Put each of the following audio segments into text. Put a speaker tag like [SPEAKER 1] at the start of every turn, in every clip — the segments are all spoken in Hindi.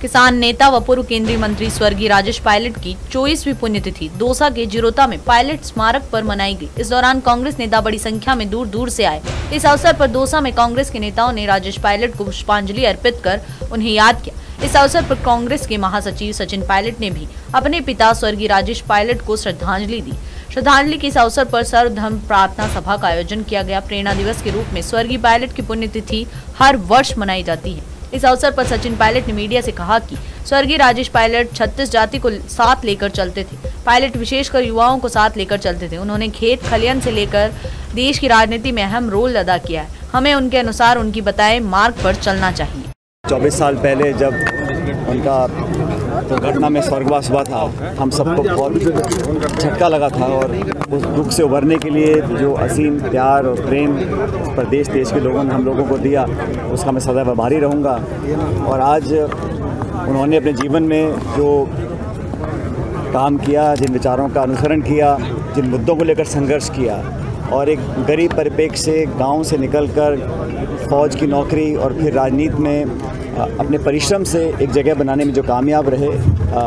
[SPEAKER 1] किसान नेता व पूर्व केंद्रीय मंत्री स्वर्गीय राजेश पायलट की 24वीं पुण्यतिथि दौसा के जिरोता में पायलट स्मारक पर मनाई गई। इस दौरान कांग्रेस नेता बड़ी संख्या में दूर दूर से आए। इस अवसर पर दौसा में कांग्रेस के नेताओं ने राजेश पायलट को पुष्पांजलि अर्पित कर उन्हें याद किया। इस अवसर पर कांग्रेस के महासचिव सचिन पायलट ने भी अपने पिता स्वर्गीय राजेश पायलट को श्रद्धांजलि दी। श्रद्धांजलि के इस अवसर पर सर्वधर्म प्रार्थना सभा का आयोजन किया गया। प्रेरणा दिवस के रूप में स्वर्गीय पायलट की पुण्यतिथि हर वर्ष मनाई जाती है। इस अवसर पर सचिन पायलट ने मीडिया से कहा कि स्वर्गीय राजेश पायलट 36 जाति को साथ लेकर चलते थे। पायलट विशेषकर युवाओं को साथ लेकर चलते थे। उन्होंने खेत खलियन से लेकर देश की राजनीति में अहम रोल अदा किया है। हमें उनके अनुसार उनकी बताए मार्ग पर चलना चाहिए।
[SPEAKER 2] 24 साल पहले जब उनका दुर्घटना में स्वर्गवास हुआ था, हम सबको बहुत झटका लगा था और उस दुख से उभरने के लिए जो असीम प्यार और प्रेम प्रदेश देश के लोगों ने हम लोगों को दिया, उसका मैं सदैव आभारी रहूँगा। और आज उन्होंने अपने जीवन में जो काम किया, जिन विचारों का अनुसरण किया, जिन मुद्दों को लेकर संघर्ष किया और एक गरीब परिप्रेक्ष्य से गाँव से निकलकर फौज की नौकरी और फिर राजनीति में अपने परिश्रम से एक जगह बनाने में जो कामयाब रहे,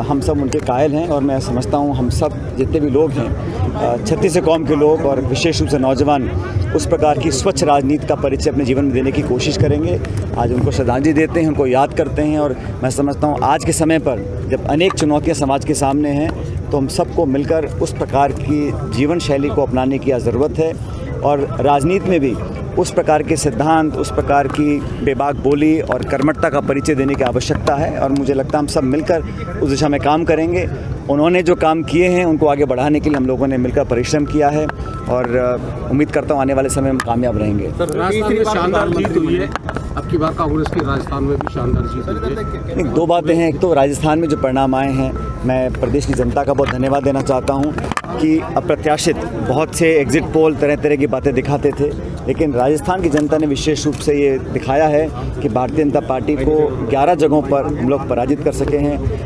[SPEAKER 2] हम सब उनके कायल हैं। और मैं समझता हूँ हम सब जितने भी लोग हैं, छत्तीस कौम के लोग और विशेष रूप से नौजवान, उस प्रकार की स्वच्छ राजनीति का परिचय अपने जीवन में देने की कोशिश करेंगे। आज उनको श्रद्धांजलि देते हैं, उनको याद करते हैं। और मैं समझता हूँ आज के समय पर जब अनेक चुनौतियाँ समाज के सामने हैं, तो हम सबको मिलकर उस प्रकार की जीवन शैली को अपनाने की ज़रूरत है। और राजनीति में भी उस प्रकार के सिद्धांत, उस प्रकार की बेबाक बोली और कर्मठता का परिचय देने की आवश्यकता है। और मुझे लगता है हम सब मिलकर उस दिशा में काम करेंगे। उन्होंने जो काम किए हैं उनको आगे बढ़ाने के लिए हम लोगों ने मिलकर परिश्रम किया है और उम्मीद करता हूँ आने वाले समय में कामयाब रहेंगे।
[SPEAKER 3] सर, राजस्थान में शानदार जीत हुई है, अब की बार कांग्रेस की राजस्थान में भी शानदार जीत हुई है।
[SPEAKER 2] दो बातें हैं। एक तो राजस्थान में जो परिणाम आए हैं, मैं प्रदेश की जनता का बहुत धन्यवाद देना चाहता हूँ कि अप्रत्याशित बहुत से एग्जिट पोल तरह तरह की बातें दिखाते थे, लेकिन राजस्थान की जनता ने विशेष रूप से ये दिखाया है कि भारतीय जनता पार्टी को 11 जगहों पर हम लोग पराजित कर सके हैं।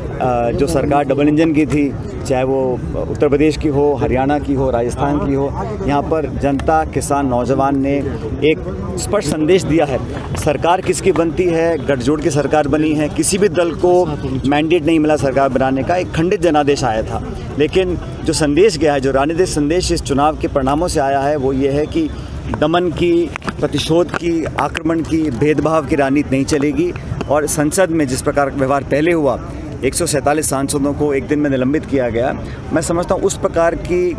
[SPEAKER 2] जो सरकार डबल इंजन की थी, चाहे वो उत्तर प्रदेश की हो, हरियाणा की हो, राजस्थान की हो, यहाँ पर जनता, किसान, नौजवान ने एक स्पष्ट संदेश दिया है। सरकार किसकी बनती है, गठजोड़ की सरकार बनी है, किसी भी दल को मैंडेट नहीं मिला सरकार बनाने का, एक खंडित जनादेश आया था। लेकिन जो संदेश गया है, जो राजनीतिक संदेश इस चुनाव के परिणामों से आया है, वो ये है कि दमन की, प्रतिशोध की, आक्रमण की, भेदभाव की राजनीति नहीं चलेगी। और संसद में जिस प्रकार का व्यवहार पहले हुआ, 147 सांसदों को एक दिन में निलंबित किया गया, मैं समझता हूँ उस प्रकार की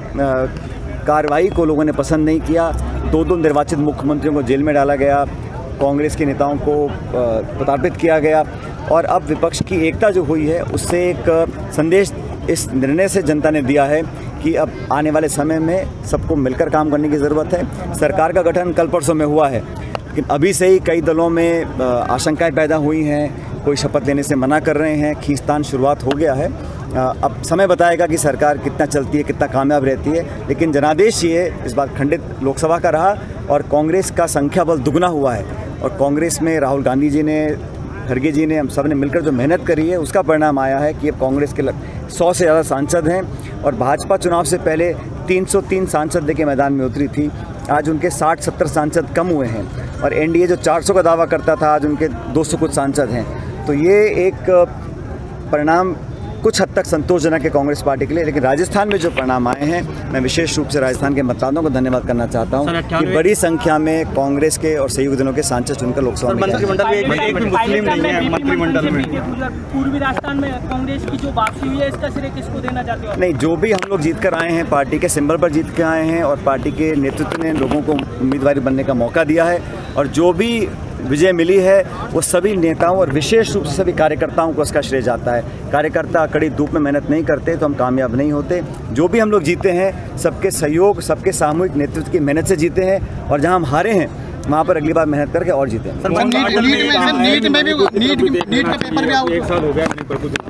[SPEAKER 2] कार्रवाई को लोगों ने पसंद नहीं किया। 2 निर्वाचित मुख्यमंत्रियों को जेल में डाला गया, कांग्रेस के नेताओं को प्रताड़ित किया गया। और अब विपक्ष की एकता जो हुई है, उससे एक संदेश इस निर्णय से जनता ने दिया है कि अब आने वाले समय में सबको मिलकर काम करने की ज़रूरत है। सरकार का गठन कल परसों में हुआ है, लेकिन अभी से ही कई दलों में आशंकाएं पैदा हुई हैं। कोई शपथ लेने से मना कर रहे हैं, खींचतान शुरुआत हो गया है। अब समय बताएगा कि सरकार कितना चलती है, कितना कामयाब रहती है। लेकिन जनादेश ये इस बार खंडित लोकसभा का रहा और कांग्रेस का संख्या बल दुगना हुआ है। और कांग्रेस में राहुल गांधी जी ने, खड़गे जी ने, हम सब ने मिलकर जो मेहनत करी है, उसका परिणाम आया है कि अब कांग्रेस के 100 से ज़्यादा सांसद हैं। और भाजपा चुनाव से पहले 303 सांसद लेके मैदान में उतरी थी, आज उनके 60-70 सांसद कम हुए हैं। और एनडीए जो 400 का दावा करता था, आज उनके 200 कुछ सांसद हैं। तो ये एक परिणाम कुछ हद तक संतोषजनक है कांग्रेस पार्टी के लिए। लेकिन राजस्थान में जो परिणाम आए हैं, मैं विशेष रूप से राजस्थान के मतदाताओं को धन्यवाद करना चाहता हूं कि बड़ी संख्या में कांग्रेस के और सहयोगी दलों के सांसद चुनकर लोकसभा में
[SPEAKER 4] मंत्रिमंडल में पूर्वी राजस्थान में कांग्रेस की जो वापसी हुई है, इसका श्रेय किसको देना चाहते हो?
[SPEAKER 2] नहीं, जो भी हम लोग जीत कर आए हैं, पार्टी के सिंबल पर जीत के आए हैं और पार्टी के नेतृत्व ने लोगों को उम्मीदवार बनने का मौका दिया है। और जो भी विजय मिली है, वो सभी नेताओं और विशेष रूप से सभी कार्यकर्ताओं को उसका श्रेय जाता है। कार्यकर्ता कड़ी धूप में मेहनत नहीं करते तो हम कामयाब नहीं होते। जो भी हम लोग जीते हैं, सबके सहयोग, सबके सामूहिक नेतृत्व की मेहनत से जीते हैं। और जहां हम हारे हैं, वहाँ पर अगली बार मेहनत करके और जीते।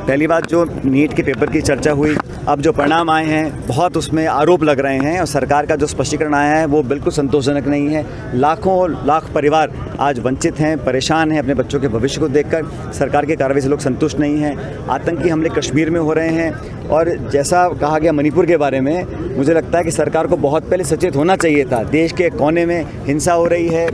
[SPEAKER 2] पहली बात जो नीट के पेपर की चर्चा हुई, अब जो परिणाम आए हैं, बहुत उसमें आरोप लग रहे हैं और सरकार का जो स्पष्टीकरण आया है वो बिल्कुल संतोषजनक नहीं है। लाखों लाख परिवार आज वंचित हैं, परेशान हैं अपने बच्चों के भविष्य को देखकर। सरकार की कार्रवाई से लोग संतुष्ट नहीं हैं। आतंकी हमले कश्मीर में हो रहे हैं और जैसा कहा गया मणिपुर के बारे में, मुझे लगता है कि सरकार को बहुत पहले सचेत होना चाहिए था। देश के कोने में हिंसा हो रही है,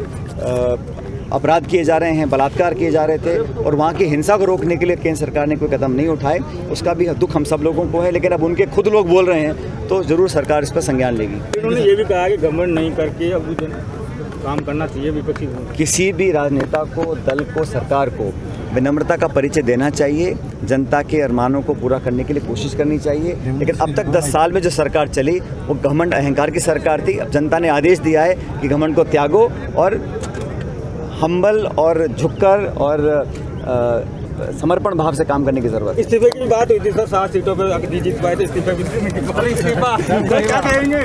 [SPEAKER 2] अपराध किए जा रहे हैं, बलात्कार किए जा रहे थे और वहाँ की हिंसा को रोकने के लिए केंद्र सरकार ने कोई कदम नहीं उठाए, उसका भी दुख हम सब लोगों को है। लेकिन अब उनके खुद लोग बोल रहे हैं तो ज़रूर सरकार इस पर संज्ञान लेगी।
[SPEAKER 5] उन्होंने ये भी कहा कि घमंड नहीं करके अब काम करना चाहिए विपक्षी।
[SPEAKER 2] किसी भी राजनेता को, दल को, सरकार को विनम्रता का परिचय देना चाहिए, जनता के अरमानों को पूरा करने के लिए कोशिश करनी चाहिए। लेकिन अब तक 10 साल में जो सरकार चली वो घमंड अहंकार की सरकार थी। अब जनता ने आदेश दिया है कि घमंड को त्यागो और हम्बल और झुककर और समर्पण भाव से काम करने की जरूरत है।
[SPEAKER 5] इस्तीफे की बात हुई थी सर, 7 सीटों पर जीत पाए थे, इस्तीफा क्या कहेंगे?